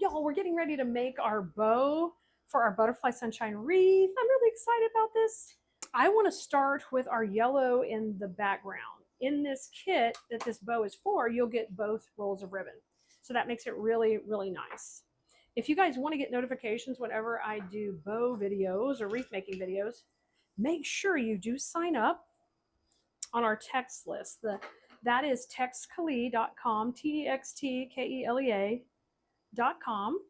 Y'all, we're getting ready to make our bow for our butterfly sunshine wreath. I'm really excited about this. I want to start with our yellow in the background. In this kit that this bow is for, you'll get both rolls of ribbon. So that makes it really, really nice. If you guys want to get notifications whenever I do bow videos or wreath making videos, make sure you do sign up on our text list. That is textkelea.com, textkelea.com.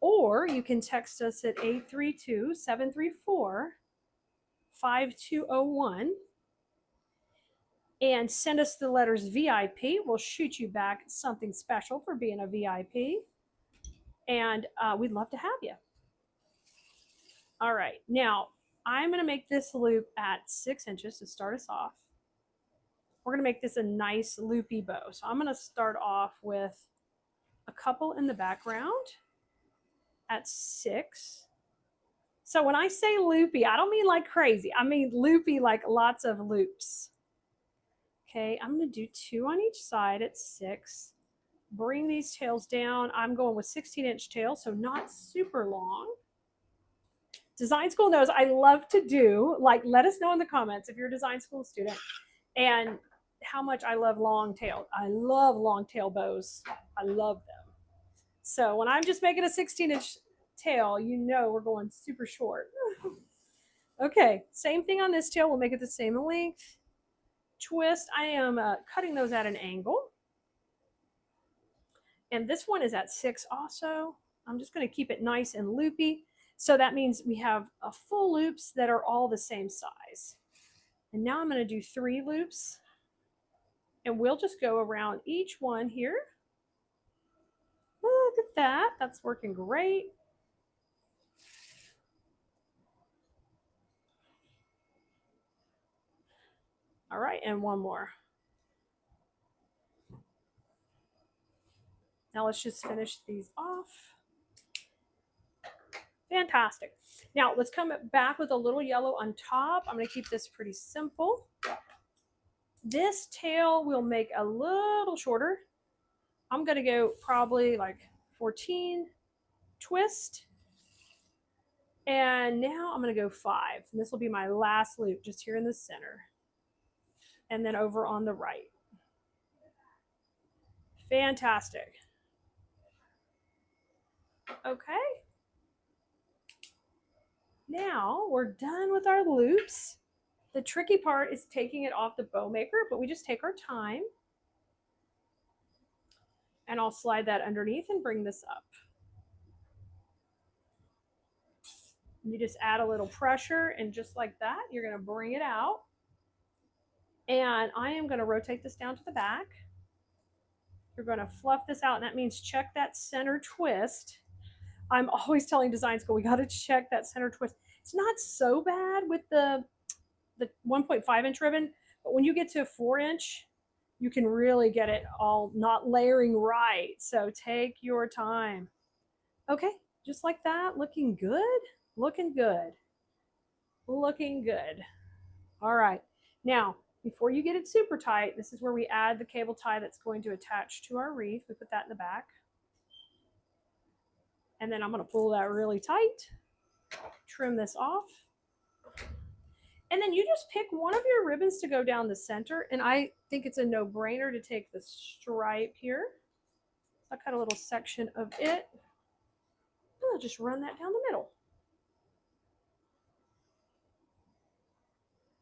Or you can text us at 832-734-5201 and send us the letters VIP. We'll shoot you back something special for being a VIP. And we'd love to have you. All right, now I'm going to make this loop at 6 inches to start us off. We're going to make this a nice loopy bow. So I'm going to start off with a couple in the background at 6. So when I say loopy, I don't mean like crazy. I mean loopy, like lots of loops. Okay, I'm going to do 2 on each side at 6. Bring these tails down. I'm going with 16-inch tails, so not super long. Design school knows I love to do, like, let us know in the comments if you're a design school student and how much I love long tail. I love long tail bows. I love them. So when I'm just making a 16-inch tail, you know we're going super short. Okay, same thing on this tail. We'll make it the same length. Twist. I am cutting those at an angle. And this one is at 6 also. I'm just going to keep it nice and loopy. So that means we have full loops that are all the same size. And now I'm going to do 3 loops. And we'll just go around each one here. Look at that. That's working great. All right, and one more. Now let's just finish these off. Fantastic. Now let's come back with a little yellow on top. I'm going to keep this pretty simple. This tail will make a little shorter. I'm going to go probably like 14, twist. And now I'm going to go 5. And this will be my last loop just here in the center. And then over on the right. Fantastic. Okay. Now we're done with our loops. The tricky part is taking it off the bow maker, but we just take our time. And I'll slide that underneath and bring this up. You just add a little pressure, and just like that, you're going to bring it out. And I am going to rotate this down to the back. You're going to fluff this out, and that means check that center twist. I'm always telling design school, we got to check that center twist. It's not so bad with the 1.5-inch ribbon, but when you get to a 4-inch, you can really get it all not layering right. So take your time. Okay, just like that, looking good, looking good, looking good. All right, now, before you get it super tight, this is where we add the cable tie that's going to attach to our wreath. We put that in the back. And then I'm going to pull that really tight, trim this off. And then you just pick one of your ribbons to go down the center. And I think it's a no-brainer to take the stripe here. So I cut a little section of it. And I'll just run that down the middle.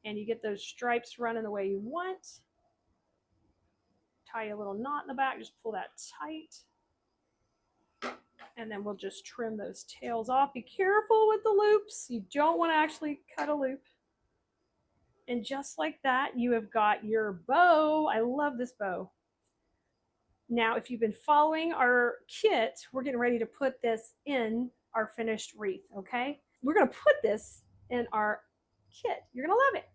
And you get those stripes running the way you want. Tie a little knot in the back, just pull that tight. And then we'll just trim those tails off. Be careful with the loops. You don't want to actually cut a loop. And just like that, you have got your bow. I love this bow. Now, if you've been following our kit, we're getting ready to put this in our finished wreath, okay? We're going to put this in our kit. You're going to love it.